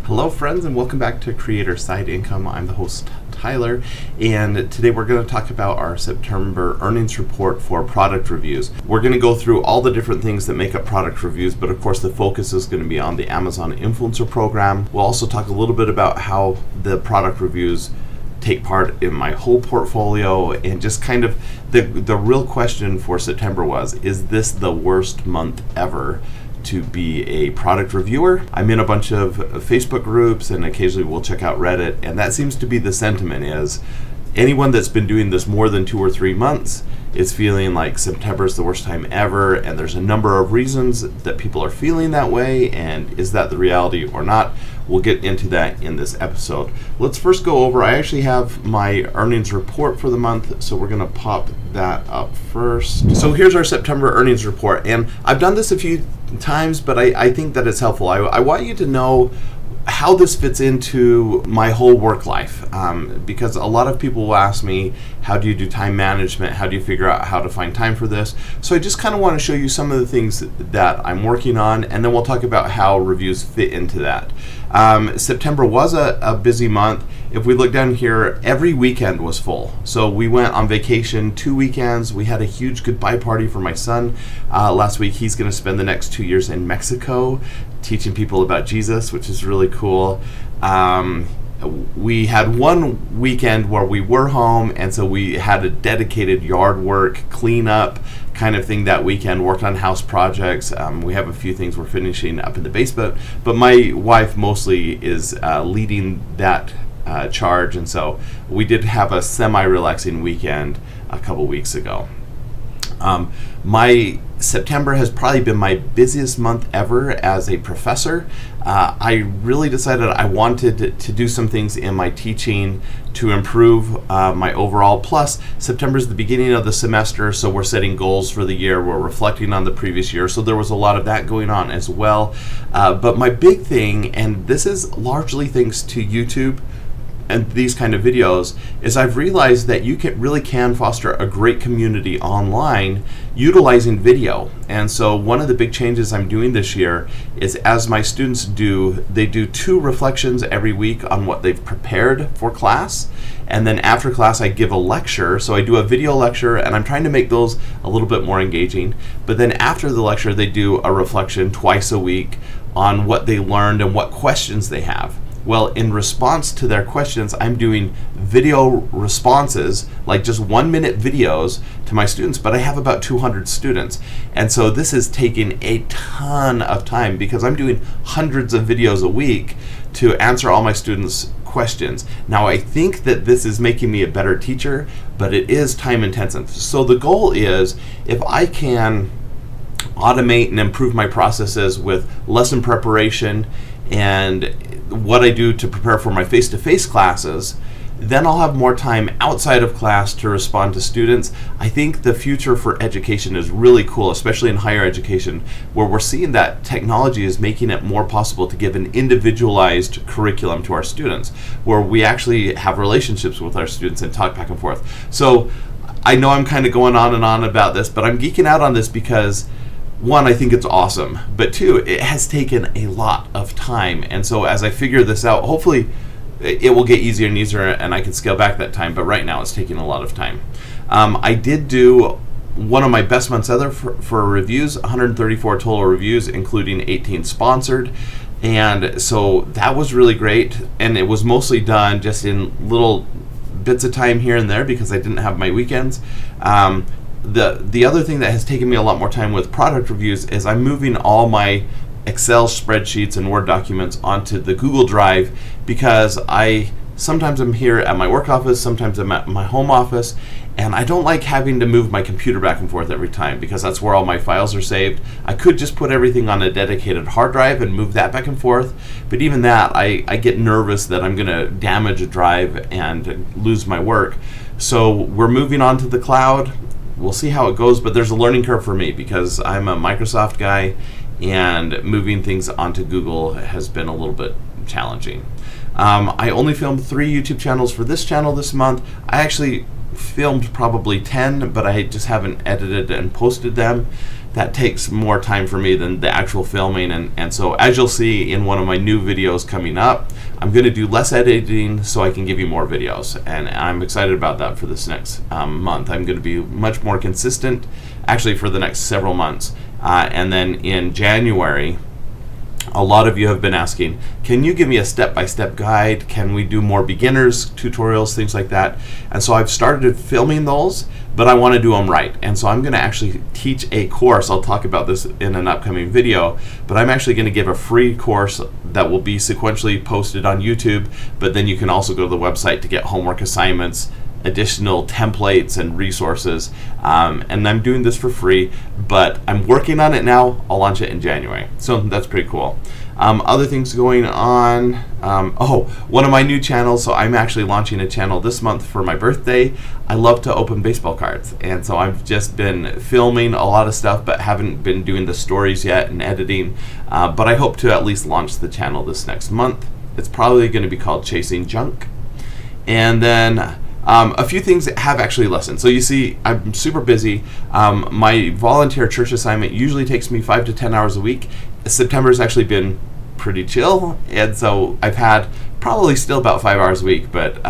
Hello friends, and welcome back to Creator Side Income. I'm the host Tyler, and today we're going to talk about our September earnings report for product reviews. We're going to go through all the different things that make up product reviews, but of course the focus is going to be on the Amazon Influencer Program. We'll also talk a little bit about how the product reviews take part in my whole portfolio, and just kind of the real question for September was, is this the worst month ever to be a product reviewer? I'm in a bunch of Facebook groups, and occasionally we'll check out Reddit, and that seems to be the sentiment. Is anyone that's been doing this more than 2 or 3 months is feeling like September is the worst time ever, and there's a number of reasons that people are feeling that way, and is that the reality or not? We'll get into that in this episode. Let's first go over, I actually have my earnings report for the month, so we're gonna pop that up first. So here's our September earnings report, and I've done this a few times, but I think that it's helpful. I want you to know how this fits into my whole work life, because a lot of people will ask me, how do you do time management? How do you figure out how to find time for this? So I just kind of want to show you some of the things that I'm working on, and then we'll talk about how reviews fit into that. September was a busy month. If we look down here, every weekend was full. So we went on vacation 2 weekends. We had a huge goodbye party for my son last week. He's going to spend the next 2 years in Mexico teaching people about Jesus, which is really cool. We had one weekend where we were home, and so we had a dedicated yard work, cleanup kind of thing that weekend, worked on house projects. We have a few things we're finishing up in the basement, but my wife mostly is leading that charge, and so we did have a semi-relaxing weekend a couple weeks ago. My September has probably been my busiest month ever as a professor. I really decided I wanted to do some things in my teaching to improve my overall. Plus, September is the beginning of the semester, so we're setting goals for the year. We're reflecting on the previous year, so there was a lot of that going on as well. But my big thing, and this is largely thanks to YouTube and these kind of videos, is I've realized that you really can foster a great community online utilizing video. And so one of the big changes I'm doing this year is, as my students do, they do 2 reflections every week on what they've prepared for class, and then after class I give a lecture. So I do a video lecture, and I'm trying to make those a little bit more engaging, but then after the lecture they do a reflection twice a week on what they learned and what questions they have. Well, in response to their questions, I'm doing video responses, like just 1-minute videos to my students, but I have about 200 students. And so this has taken a ton of time, because I'm doing hundreds of videos a week to answer all my students' questions. Now, I think that this is making me a better teacher, but it is time intensive. So the goal is, if I can automate and improve my processes with lesson preparation and what I do to prepare for my face-to-face classes, then I'll have more time outside of class to respond to students. I think the future for education is really cool, especially in higher education, where we're seeing that technology is making it more possible to give an individualized curriculum to our students, where we actually have relationships with our students and talk back and forth. So I know I'm kind of going on and on about this, but I'm geeking out on this because, 1, I think it's awesome, but 2, it has taken a lot of time. And so as I figure this out, hopefully it will get easier and easier, and I can scale back that time, but right now it's taking a lot of time. I did do one of my best months ever for reviews, 134 total reviews, including 18 sponsored. And so that was really great, and it was mostly done just in little bits of time here and there because I didn't have my weekends. The other thing that has taken me a lot more time with product reviews is I'm moving all my Excel spreadsheets and Word documents onto the Google Drive, because sometimes I'm here at my work office, sometimes I'm at my home office, and I don't like having to move my computer back and forth every time, because that's where all my files are saved. I could just put everything on a dedicated hard drive and move that back and forth, but even that, I get nervous that I'm going to damage a drive and lose my work. So we're moving on to the cloud. We'll see how it goes, but there's a learning curve for me because I'm a Microsoft guy, and moving things onto Google has been a little bit challenging. I only filmed 3 YouTube channels for this channel this month. I actually filmed probably 10, but I just haven't edited and posted them. that takes more time for me than the actual filming, and so as you'll see in one of my new videos coming up, I'm going to do less editing so I can give you more videos, and I'm excited about that for this next month. I'm going to be much more consistent, actually for the next several months, and then in January, a lot of you have been asking, can you give me a step-by-step guide? Can we do more beginners tutorials, things like that? And so I've started filming those, but I want to do them right. And so I'm going to actually teach a course. I'll talk about this in an upcoming video, but I'm actually going to give a free course that will be sequentially posted on YouTube, but then you can also go to the website to get homework assignments, additional templates and resources, and I'm doing this for free, but I'm working on it now. I'll launch it in January, so that's pretty cool. Other things going on, one of my new channels, so I'm actually launching a channel this month for my birthday. I love to open baseball cards, and so I've just been filming a lot of stuff but haven't been doing the stories yet and editing, but I hope to at least launch the channel this next month. It's probably going to be called Chasing Junk. And then a few things that have actually lessened. So you see, I'm super busy. My volunteer church assignment usually takes me 5 to 10 hours a week. September has actually been pretty chill, and so I've had probably still about 5 hours a week, but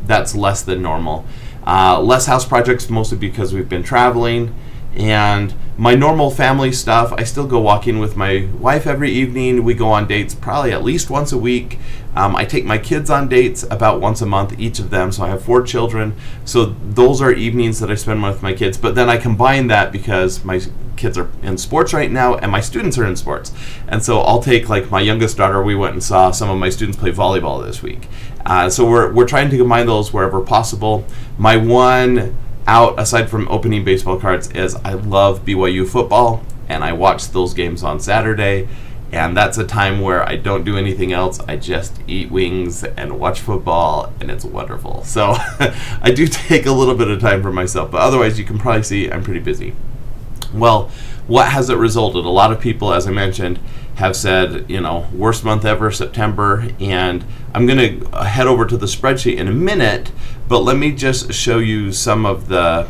that's less than normal. Less house projects, mostly because we've been traveling. And my normal family stuff, I still go walking with my wife every evening. We go on dates probably at least once a week. I take my kids on dates about once a month, each of them. So I have 4 children. So those are evenings that I spend with my kids. But then I combine that because my kids are in sports right now and my students are in sports. And so I'll take, like, my youngest daughter, we went and saw some of my students play volleyball this week. So we're trying to combine those wherever possible. My one out, aside from opening baseball cards, is I love BYU football, and I watch those games on Saturday, and that's a time where I don't do anything else. I just eat wings and watch football, and it's wonderful. So I do take a little bit of time for myself, but otherwise you can probably see I'm pretty busy. Well, what has it resulted? A lot of people, as I mentioned, have said, worst month ever, September, and I'm going to head over to the spreadsheet in a minute, but let me just show you some of the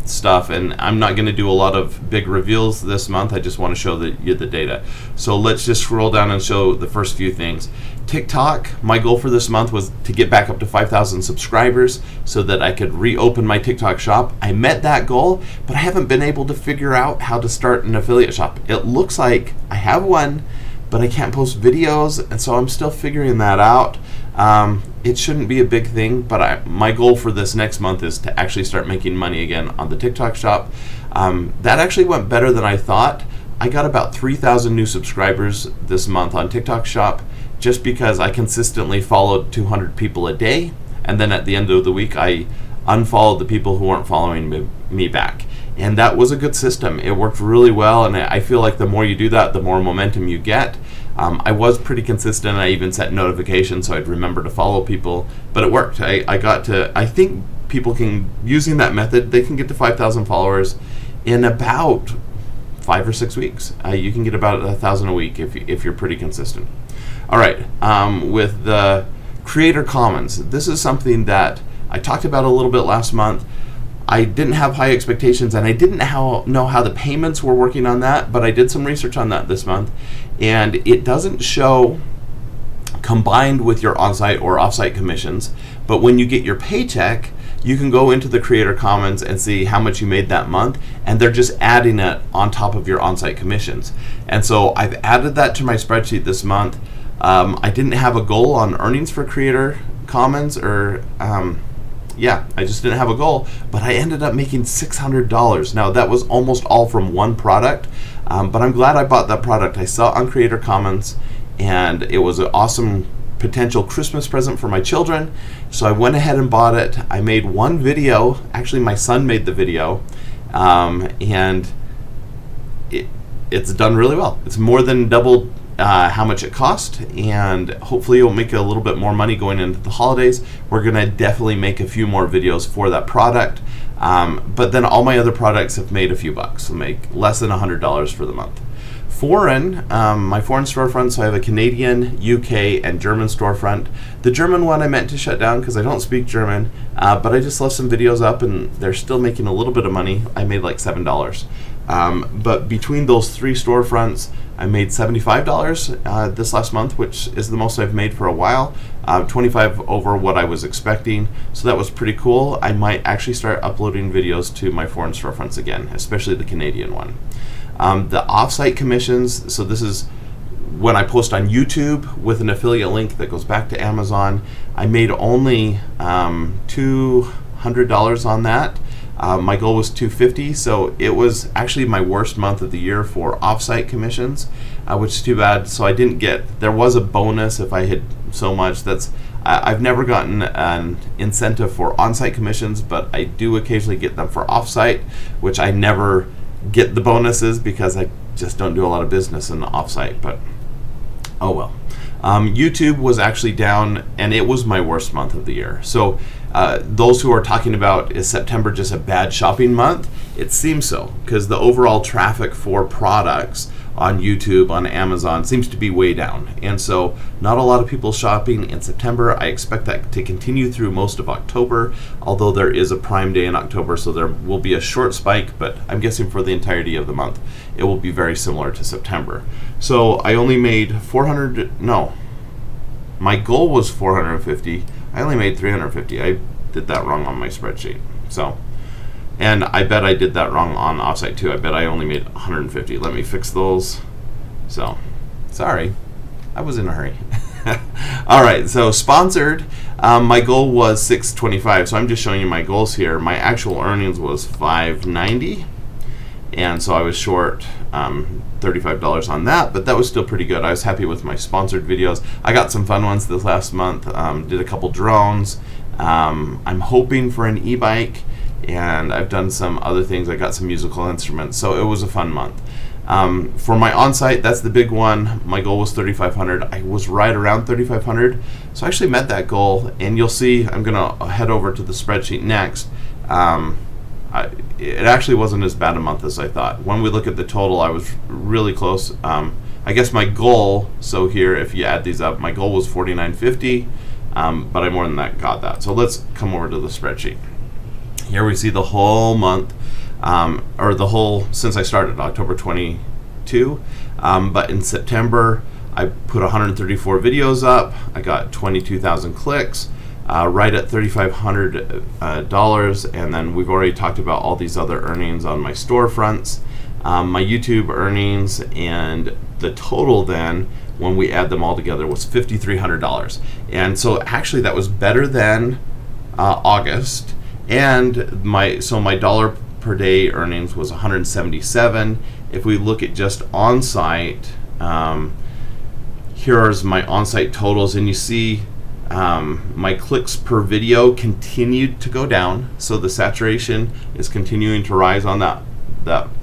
stuff, and I'm not going to do a lot of big reveals this month. I just want to show you the data. So let's just scroll down and show the first few things. TikTok, my goal for this month was to get back up to 5,000 subscribers so that I could reopen my TikTok shop. I met that goal, but I haven't been able to figure out how to start an affiliate shop. It looks like I have one, but I can't post videos, and so I'm still figuring that out. It shouldn't be a big thing, but my goal for this next month is to actually start making money again on the TikTok shop. That actually went better than I thought. I got about 3,000 new subscribers this month on TikTok shop, just because I consistently followed 200 people a day, and then at the end of the week I unfollowed the people who weren't following me back. And that was a good system. It worked really well, and I feel like the more you do that, the more momentum you get. I was pretty consistent. I even set notifications so I'd remember to follow people, but it worked. I think people can, using that method, they can get to 5,000 followers in about 5 or 6 weeks. You can get about 1,000 a week if you're pretty consistent. All right, with the Creator Commons, this is something that I talked about a little bit last month. I didn't have high expectations, and I didn't know how the payments were working on that, but I did some research on that this month, and it doesn't show combined with your on-site or off-site commissions, but when you get your paycheck, you can go into the Creator Commons and see how much you made that month, and they're just adding it on top of your on-site commissions. And so I've added that to my spreadsheet this month. I didn't have a goal on earnings for Creator Commons, or I just didn't have a goal, but I ended up making $600. Now, that was almost all from one product, but I'm glad I bought that product. I saw it on Creator Commons, and it was an awesome potential Christmas present for my children, so I went ahead and bought it. I made one video. Actually, my son made the video, and it's done really well. It's more than doubled how much it cost, and hopefully you'll make a little bit more money going into the holidays. We're going to definitely make a few more videos for that product, but then all my other products have made a few bucks, so make less than $100 for the month. Foreign, my foreign storefront, so I have a Canadian, UK, and German storefront. The German one I meant to shut down because I don't speak German, but I just left some videos up and they're still making a little bit of money. I made like $7. But between those 3 storefronts, I made $75 this last month, which is the most I've made for a while. 25 over what I was expecting, so that was pretty cool. I might actually start uploading videos to my foreign storefronts again, especially the Canadian one. The offsite commissions, so this is when I post on YouTube with an affiliate link that goes back to Amazon. I made only $200 on that. My goal was $250, so it was actually my worst month of the year for offsite commissions, which is too bad. So I didn't get, there was a bonus if I hit so much. I've never gotten an incentive for onsite commissions, but I do occasionally get them for offsite, which I never get the bonuses because I just don't do a lot of business in the offsite, but oh well. YouTube was actually down, and it was my worst month of the year. So those who are talking about, is September just a bad shopping month? It seems so, because the overall traffic for products on YouTube, on Amazon, seems to be way down. And so not a lot of people shopping in September. I expect that to continue through most of October, although there is a Prime Day in October, so there will be a short spike, but I'm guessing for the entirety of the month, it will be very similar to September. So I only made my goal was 450. I only made 350. I did that wrong on my spreadsheet. So, and I bet I did that wrong on offsite too. I bet I only made 150. Let me fix those. So, sorry, I was in a hurry. All right, so sponsored, my goal was 625. So I'm just showing you my goals here. My actual earnings was 590. And so I was short $35 on that, but that was still pretty good. I was happy with my sponsored videos. I got some fun ones this last month. Did a couple drones. I'm hoping for an e-bike, and I've done some other things. I got some musical instruments, so it was a fun month. For my on-site, that's the big one. My goal was 3,500. I was right around 3,500, so I actually met that goal. And you'll see, I'm gonna head over to the spreadsheet next. It actually wasn't as bad a month as I thought. When we look at the total, I was really close. I guess my goal, so here, if you add these up, my goal was 4,950, but I more than that got that. So let's come over to the spreadsheet. Here we see the whole month, or the whole, since I started, October 22. But in September, I put 134 videos up. I got 22,000 clicks. Right at $3,500, and then we've already talked about all these other earnings on my storefronts, my YouTube earnings, and the total then, when we add them all together, was $5,300. And so actually that was better than August, and my dollar per day earnings was 177. If we look at just on-site, here's my on-site totals, and you see my clicks per video continued to go down, so the saturation is continuing to rise on that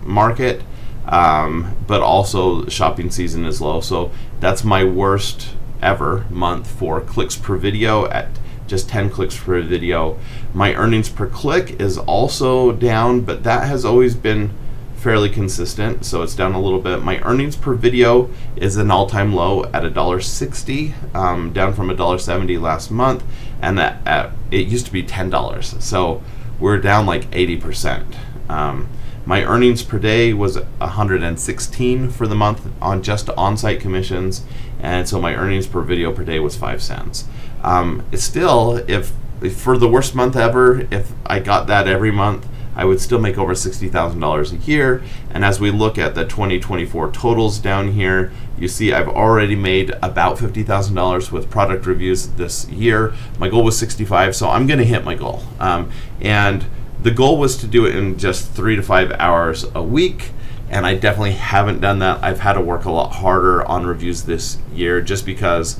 market, but also shopping season is low, so that's my worst ever month for clicks per video at just 10 clicks per video. My earnings per click is also down, but that has always been fairly consistent, so it's down a little bit. My earnings per video is an all-time low at $1.60, down from $1.70 last month, and it used to be $10, so we're down like 80%. My earnings per day was 116 for the month on just on-site commissions, and so my earnings per video per day was 5 cents. It's still, if for the worst month ever, if I got that every month, I would still make over $60,000 a year. And as we look at the 2024 totals down here, you see I've already made about $50,000 with product reviews this year. My goal was 65, so I'm gonna hit my goal. And the goal was to do it in just 3 to 5 hours a week, and I definitely haven't done that. I've had to work a lot harder on reviews this year just because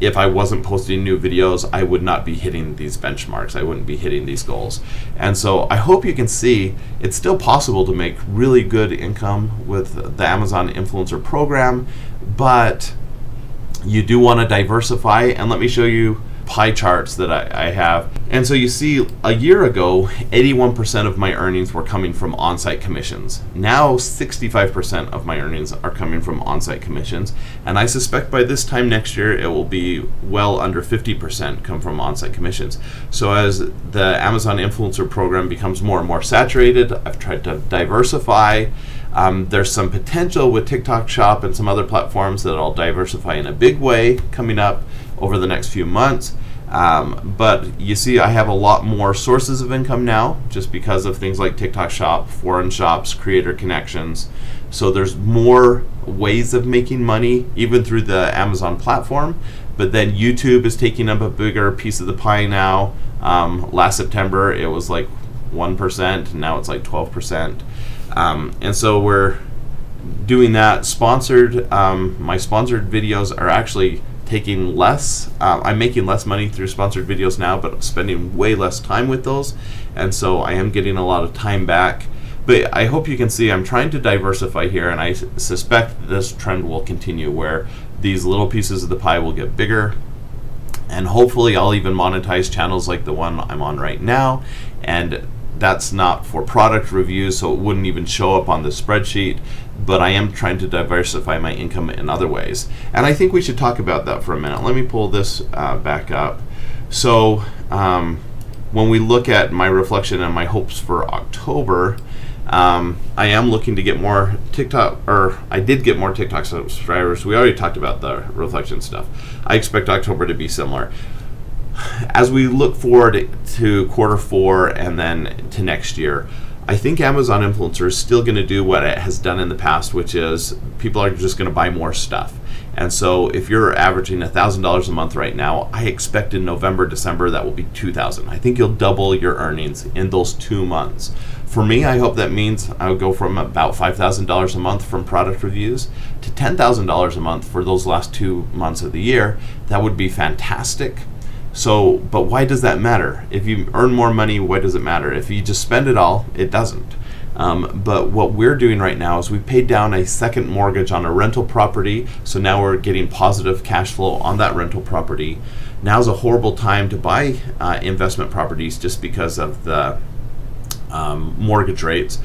if I wasn't posting new videos, I would not be hitting these benchmarks. I wouldn't be hitting these goals. And so I hope you can see it's still possible to make really good income with the Amazon Influencer Program, but you do want to diversify. And let me show you pie charts that I have. And so you see, a year ago, 81% of my earnings were coming from on-site commissions. Now 65% of my earnings are coming from on-site commissions, and I suspect by this time next year it will be well under 50% come from on-site commissions. So as the Amazon Influencer Program becomes more and more saturated, I've tried to diversify. There's some potential with TikTok Shop and some other platforms that I'll diversify in a big way coming up over the next few months. But you see, I have a lot more sources of income now just because of things like TikTok Shop, foreign shops, creator connections. So there's more ways of making money even through the Amazon platform. But then YouTube is taking up a bigger piece of the pie now. Last September it was like 1%, and now it's like 12%. And so we're doing that. Sponsored, my sponsored videos are actually taking less. I'm making less money through sponsored videos now, but spending way less time with those. And so I am getting a lot of time back. But I hope you can see I'm trying to diversify here, and I suspect this trend will continue where these little pieces of the pie will get bigger. And hopefully I'll even monetize channels like the one I'm on right now. And that's not for product reviews, so it wouldn't even show up on the spreadsheet, but I am trying to diversify my income in other ways. And I think we should talk about that for a minute. Let me pull this back up. So when we look at my reflection and my hopes for October, I am looking to get more TikTok, or I did get more TikTok subscribers. We already talked about the reflection stuff. I expect October to be similar. As we look forward to Q4 and then to next year, I think Amazon Influencer is still going to do what it has done in the past, which is people are just going to buy more stuff. And so if you're averaging $1,000 a month right now, I expect in November, December, that will be $2,000. I think you'll double your earnings in those 2 months. For me, I hope that means I'll go from about $5,000 a month from product reviews to $10,000 a month for those last 2 months of the year. That would be fantastic. So, but why does that matter? If you earn more money, why does it matter? If you just spend it all, it doesn't. But what we're doing right now is we paid down a second mortgage on a rental property, so now we're getting positive cash flow on that rental property. Now's a horrible time to buy investment properties just because of the mortgage rates,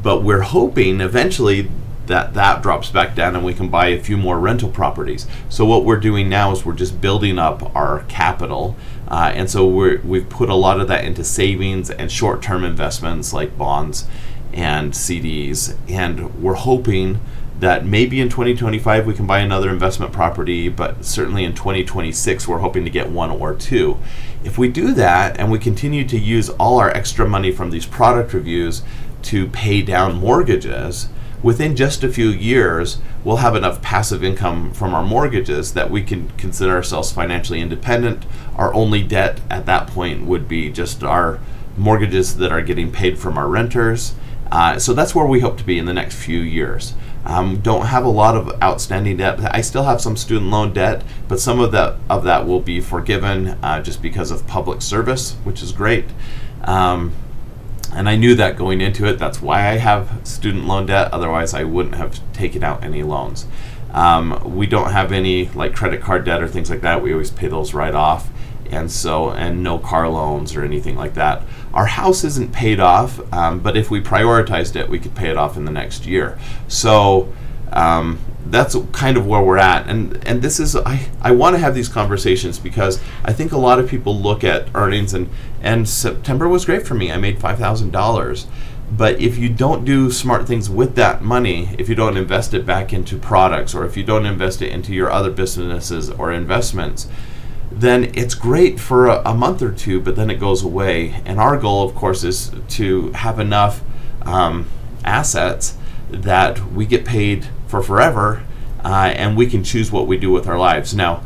but we're hoping eventually that drops back down and we can buy a few more rental properties. So what we're doing now is we're just building up our capital, and so we've put a lot of that into savings and short-term investments like bonds and CDs, and we're hoping that maybe in 2025 we can buy another investment property, but certainly in 2026 we're hoping to get 1 or 2. If we do that and we continue to use all our extra money from these product reviews to pay down mortgages, within just a few years, we'll have enough passive income from our mortgages that we can consider ourselves financially independent. Our only debt at that point would be just our mortgages that are getting paid from our renters. So that's where we hope to be in the next few years. Don't have a lot of outstanding debt. I still have some student loan debt, but some of that will be forgiven just because of public service, which is great. And I knew that going into it. That's why I have student loan debt. Otherwise, I wouldn't have taken out any loans. We don't have any like credit card debt or things like that. We always pay those right off. And no car loans or anything like that. Our house isn't paid off, but if we prioritized it, we could pay it off in the next year. So that's kind of where we're at. And this is, I want to have these conversations because I think a lot of people look at earnings, and September was great for me. I made $5,000. But if you don't do smart things with that money, if you don't invest it back into products, or if you don't invest it into your other businesses or investments, then it's great for a month or two, but then it goes away. And our goal, of course, is to have enough assets that we get paid for forever, and we can choose what we do with our lives. Now,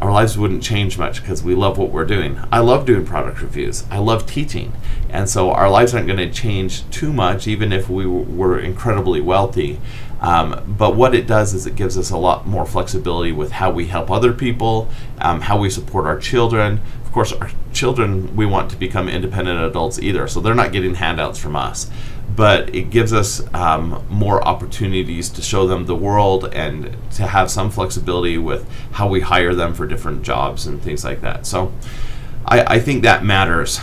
our lives wouldn't change much because we love what we're doing. I love doing product reviews. I love teaching. And so our lives aren't going to change too much, even if we were incredibly wealthy. But what it does is it gives us a lot more flexibility with how we help other people, how we support our children. Of course, our children, we want to become independent adults either, so they're not getting handouts from us. but it gives us more opportunities to show them the world and to have some flexibility with how we hire them for different jobs and things like that. So I think that matters.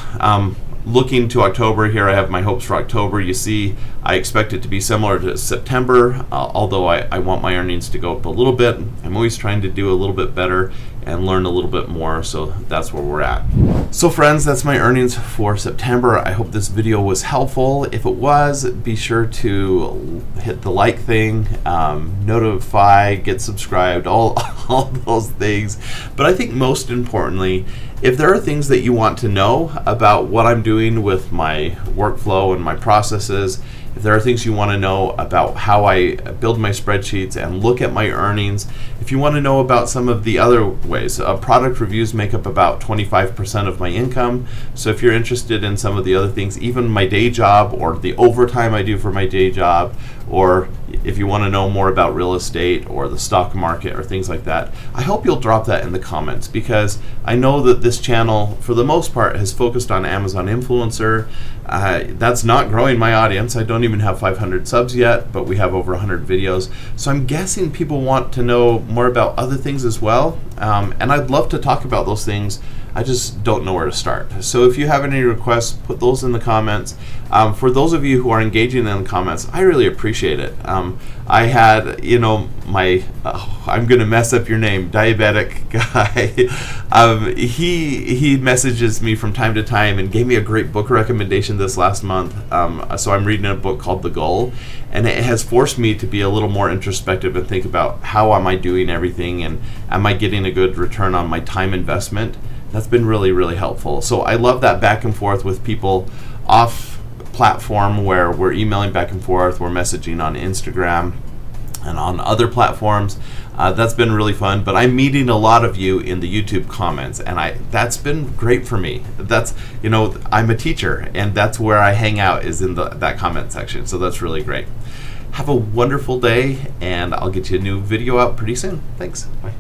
Looking to October here, I have my hopes for October. You see, I expect it to be similar to September, although I want my earnings to go up a little bit. I'm always trying to do a little bit better and learn a little bit more, so that's where we're at. So friends, that's my earnings for September. I hope this video was helpful. If it was, be sure to hit the like thing, notify, get subscribed, all those things. But I think most importantly, if there are things that you want to know about what I'm doing with my workflow and my processes, if there are things you want to know about how I build my spreadsheets and look at my earnings, if you want to know about some of the other ways, product reviews make up about 25% of my income. So if you're interested in some of the other things, even my day job or the overtime I do for my day job, or if you want to know more about real estate or the stock market or things like that, I hope you'll drop that in the comments, because I know that this channel, for the most part, has focused on Amazon influencer. That's not growing my audience. I don't even have 500 subs yet, but we have over 100 videos. So I'm guessing people want to know more about other things as well. And I'd love to talk about those things. I just don't know where to start. So if you have any requests, put those in the comments. For those of you who are engaging in the comments, I really appreciate it. I had, I'm going to mess up your name, diabetic guy. He messages me from time to time and gave me a great book recommendation this last month. So I'm reading a book called The Goal, and it has forced me to be a little more introspective and think about how am I doing everything, and am I getting a good return on my time investment. That's been really, really helpful. So I love that back and forth with people off platform, where we're emailing back and forth, we're messaging on Instagram and on other platforms. That's been really fun. But I'm meeting a lot of you in the YouTube comments, and that's been great for me. That's, I'm a teacher, and that's where I hang out, is in that comment section. So that's really great. Have a wonderful day, and I'll get you a new video out pretty soon. Thanks. Bye.